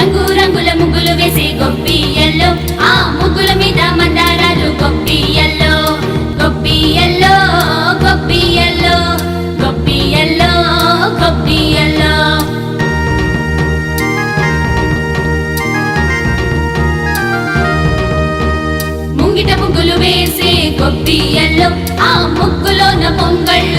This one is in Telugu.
రంగు రంగుల ముగ్గులు వేసి గొప్పియల్లో ఆ ముగ్గుల మీద మందారాలు గొప్పియల్లో గొప్పియల్లో గొప్పియల్లో గొప్పియల్లో గొప్పియల్లో ముంగిట ముగ్గులు వేసి గొప్పియల్లో ఆ ముగ్గులోన పొంగళ్ళు